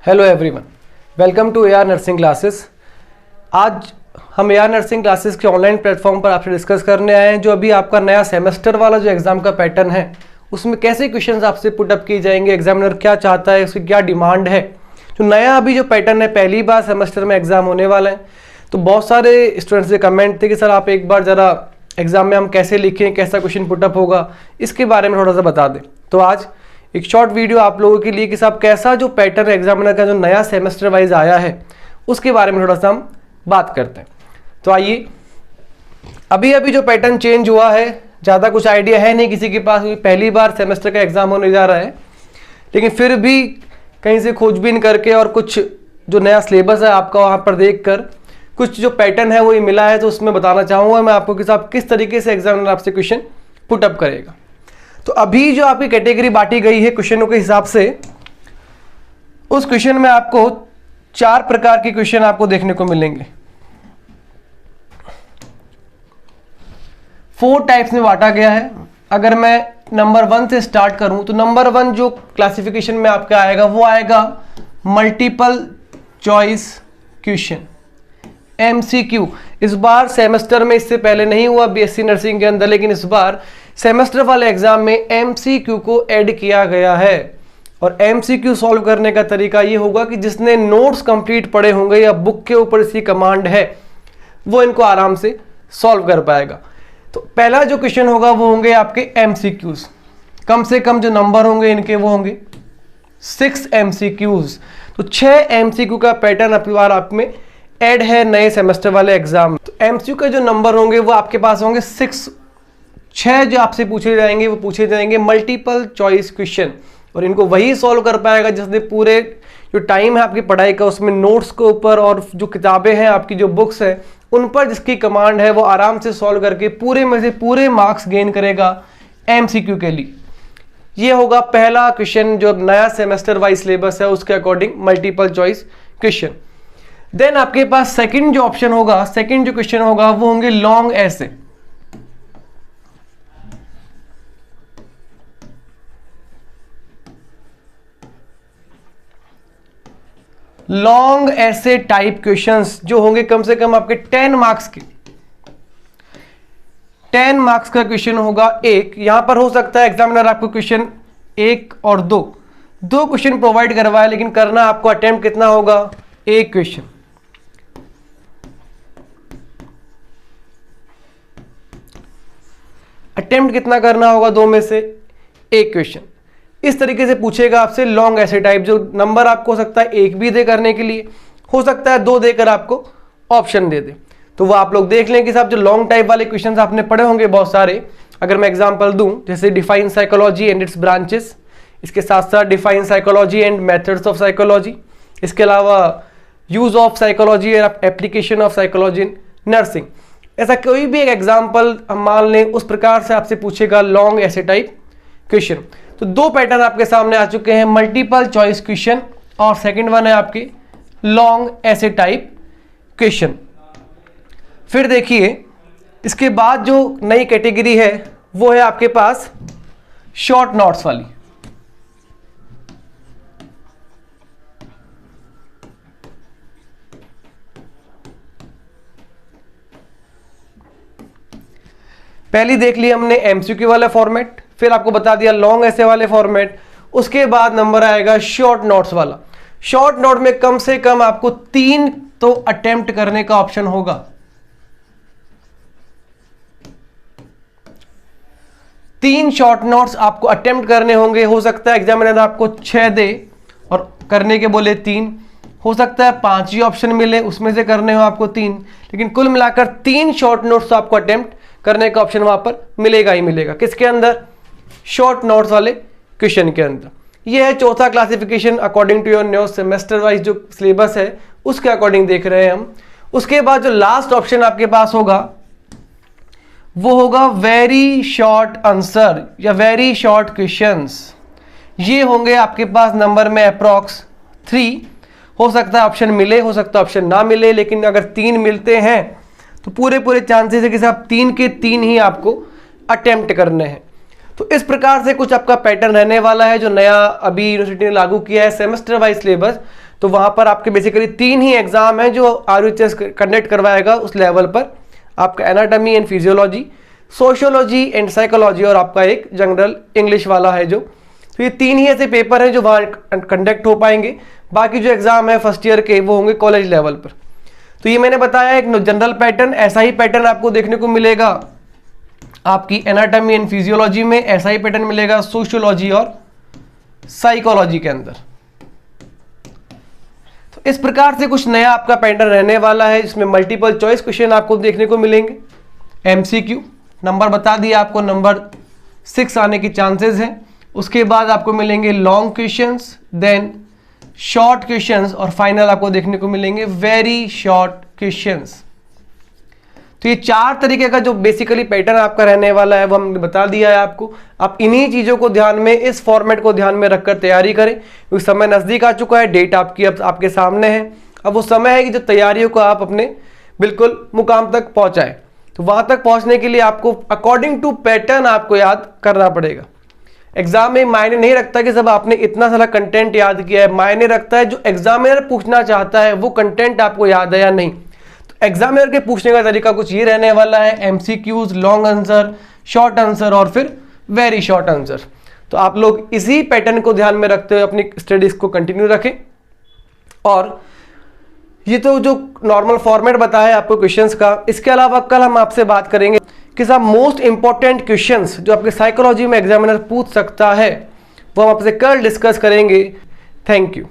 Hello everyone, welcome to AR nursing classes. आज हम AR nursing classes के online platform पर आपसे डिस्कस करने आए हैं जो अभी आपका नया सेमेस्टर वाला जो एग्ज़ाम का पैटर्न है उसमें कैसे क्वेश्चंस आपसे पुट अप किए जाएंगे, एग्जामिनर क्या चाहता है, उसकी क्या डिमांड है। जो नया अभी जो पैटर्न है, पहली बार सेमेस्टर में एग्ज़ाम होने वाला है, तो बहुत सारे स्टूडेंट्स के कमेंट थे कि सर आप एक बार ज़रा एग्ज़ाम में हम कैसे लिखें, कैसा क्वेश्चन पुटअप होगा, इसके बारे में थोड़ा सा बता दें। तो आज एक शॉर्ट वीडियो आप लोगों के लिए कि साहब कैसा जो पैटर्न एग्जामिनर का जो नया सेमेस्टर वाइज आया है उसके बारे में थोड़ा सा हम बात करते हैं। तो आइए, अभी अभी जो पैटर्न चेंज हुआ है, ज़्यादा कुछ आइडिया है नहीं किसी के पास, पहली बार सेमेस्टर का एग्ज़ाम होने जा रहा है, लेकिन फिर भी कहीं से खोजबीन करके और कुछ जो नया सिलेबस है आपका वहाँ पर देख कर कुछ जो पैटर्न है वो मिला है, तो उसमें बताना चाहूँगा मैं आपको कि साहब किस तरीके से एग्जामिनर आपसे क्वेश्चन पुटअप करेगा। तो अभी जो आपकी कैटेगरी बांटी गई है क्वेश्चनों के हिसाब से, उस क्वेश्चन में आपको 4 प्रकार के क्वेश्चन आपको देखने को मिलेंगे। 4 टाइप्स में बांटा गया है। अगर मैं नंबर 1 से स्टार्ट करूं तो नंबर 1 जो क्लासिफिकेशन में आपका आएगा वो आएगा मल्टीपल चॉइस क्वेश्चन, MCQ। इस बार सेमेस्टर में, इससे पहले नहीं हुआ BSc नर्सिंग के अंदर, लेकिन इस बार सेमेस्टर वाले एग्जाम में MCQ को ऐड किया गया है। और MCQ सॉल्व करने का तरीका ये होगा कि जिसने नोट्स कंप्लीट पढ़े होंगे या बुक के ऊपर इसकी कमांड है वो इनको आराम से सॉल्व कर पाएगा। तो पहला जो क्वेश्चन होगा वो होंगे आपके MCQs। कम से कम जो नंबर होंगे इनके वो होंगे 6 MCQs। तो 6 MCQ का पैटर्न अब बार आप में ऐड है नए सेमेस्टर वाले एग्जाम। तो MCQ के जो नंबर होंगे वो आपके पास होंगे 6 जो आपसे पूछे जाएंगे वो पूछे जाएंगे मल्टीपल चॉइस क्वेश्चन, और इनको वही सॉल्व कर पाएगा जिसने पूरे जो टाइम है आपकी पढ़ाई का उसमें नोट्स के ऊपर और जो किताबें हैं आपकी जो बुक्स है उन पर जिसकी कमांड है वो आराम से सॉल्व करके पूरे में से पूरे मार्क्स गेन करेगा MCQ के लिए। ये होगा पहला क्वेश्चन जो नया सेमेस्टर वाइज सिलेबस है उसके according multiple choice question. Then आपके पास सेकंड जो ऑप्शन होगा, सेकंड जो क्वेश्चन होगा वो होंगे लॉन्ग ऐसे। लॉन्ग ऐसे टाइप क्वेश्चंस जो होंगे कम से कम आपके 10 मार्क्स के, 10 मार्क्स का क्वेश्चन होगा एक। यहां पर हो सकता है एग्जामिनर आपको क्वेश्चन 1 और 2 क्वेश्चन प्रोवाइड करवाए, लेकिन करना आपको अटेम्प्ट कितना होगा, एक क्वेश्चन। अटेम्प्ट कितना करना होगा, 2 में से एक क्वेश्चन। इस तरीके से पूछेगा आपसे लॉन्ग ऐसे टाइप, जो नंबर आपको हो सकता है 1 भी दे करने के लिए, हो सकता है 2 देकर आपको ऑप्शन दे दे। तो वो आप लोग देख लें कि साहब जो लॉन्ग टाइप वाले क्वेश्चंस आपने पढ़े होंगे बहुत सारे। अगर मैं एग्जांपल दूं, जैसे define psychology and it's branches, इसके साथ साथ define psychology and methods of psychology, इसके अलावा use of psychology and application of psychology in nursing, ऐसा कोई भी एक एग्जाम्पल हम मान लें, उस प्रकार से आपसे पूछेगा लॉन्ग ऐसे टाइप क्वेश्चन। तो 2 पैटर्न आपके सामने आ चुके हैं, मल्टीपल चॉइस क्वेश्चन और सेकंड वन है आपके लॉन्ग ऐसे टाइप क्वेश्चन। फिर देखिए इसके बाद जो नई कैटेगरी है वो है आपके पास शॉर्ट नोट्स वाली। पहली देख लिया हमने MCQ वाला फॉर्मेट, फिर आपको बता दिया लॉन्ग ऐसे वाले फॉर्मेट, उसके बाद नंबर आएगा शॉर्ट नोट्स वाला। शॉर्ट नोट में कम से कम आपको 3 तो अटेम्प्ट करने का ऑप्शन होगा। 3 शॉर्ट नोट्स आपको अटेम्प्ट करने होंगे। हो सकता है एग्जामिनर आपको 6 दे और करने के बोले 3, हो सकता है 5 ही ऑप्शन मिले उसमें से करने हो आपको 3, लेकिन कुल मिलाकर 3 शॉर्ट नोट्स आपको अटेम्प्ट करने का ऑप्शन वहां पर मिलेगा ही मिलेगा। किसके अंदर, शॉर्ट नोट्स वाले क्वेश्चन के अंदर। ये है चौथा classification according to your new semester wise जो सिलेबस है उसके अकॉर्डिंग देख रहे हैं हम। उसके बाद जो लास्ट ऑप्शन आपके पास होगा वो होगा वेरी शॉर्ट आंसर या वेरी शॉर्ट क्वेश्चंस। ये होंगे आपके पास नंबर में अप्रॉक्स 3। हो सकता है ऑप्शन मिले, हो सकता है ऑप्शन ना मिले, लेकिन अगर 3 मिलते हैं तो पूरे चांसेस है कि साहब 3 के 3 ही आपको अटेम्प्ट करने हैं। तो इस प्रकार से कुछ आपका पैटर्न रहने वाला है जो नया अभी यूनिवर्सिटी ने लागू किया है सेमेस्टर वाइज सिलेबस। तो वहां पर आपके बेसिकली 3 ही एग्जाम है जो RUHS कंडक्ट करवाएगा उस लेवल पर, आपका anatomy and physiology, sociology and psychology, और आपका एक जनरल इंग्लिश वाला है जो। तो ये 3 ही ऐसे पेपर हैं जो वहाँ कंडक्ट हो पाएंगे। बाकी जो एग्जाम है फर्स्ट ईयर के वो होंगे कॉलेज लेवल पर। तो ये मैंने बताया एक जनरल पैटर्न। ऐसा ही पैटर्न आपको देखने को मिलेगा आपकी एनाटॉमी एंड फिजियोलॉजी में, ऐसा ही पैटर्न मिलेगा सोशियोलॉजी और साइकोलॉजी के अंदर। तो इस प्रकार से कुछ नया आपका पैटर्न रहने वाला है जिसमें मल्टीपल चॉइस क्वेश्चन आपको देखने को मिलेंगे। MCQ नंबर बता दिया आपको, नंबर 6 आने की चांसेस हैं। उसके बाद आपको मिलेंगे long questions, then short questions, और फाइनल आपको देखने को मिलेंगे वेरी शॉर्ट क्वेश्चंस। तो ये 4 तरीके का जो बेसिकली पैटर्न आपका रहने वाला है वो हमने बता दिया है आपको। आप इन्हीं चीज़ों को ध्यान में, इस फॉर्मेट को ध्यान में रखकर तैयारी करें, क्योंकि समय नज़दीक आ चुका है, डेट आपकी अब आपके सामने है। अब वो समय है कि जो तैयारियों को आप अपने बिल्कुल मुकाम तक पहुँचाएँ। तो वहाँ तक पहुँचने के लिए आपको अकॉर्डिंग टू पैटर्न आपको याद करना पड़ेगा। एग्जाम में मायने नहीं रखता कि सब आपने इतना सारा कंटेंट याद किया है, मायने रखता है जो एग्जामिनर पूछना चाहता है वो कंटेंट आपको याद है या नहीं। तो एग्जामिनर के पूछने का तरीका कुछ ये रहने वाला है, MCQs, long answer, short answer और फिर वेरी शॉर्ट आंसर। तो आप लोग इसी पैटर्न को ध्यान में रखते हुए अपनी स्टडीज को कंटिन्यू रखें। और ये तो जो नॉर्मल फॉर्मेट बताया आपको क्वेश्चंस का, इसके अलावा कल हम आपसे बात करेंगे कि साहब मोस्ट इंपॉर्टेंट क्वेश्चंस जो आपके साइकोलॉजी में एग्जामिनर पूछ सकता है वो हम आपसे कल डिस्कस करेंगे। Thank you.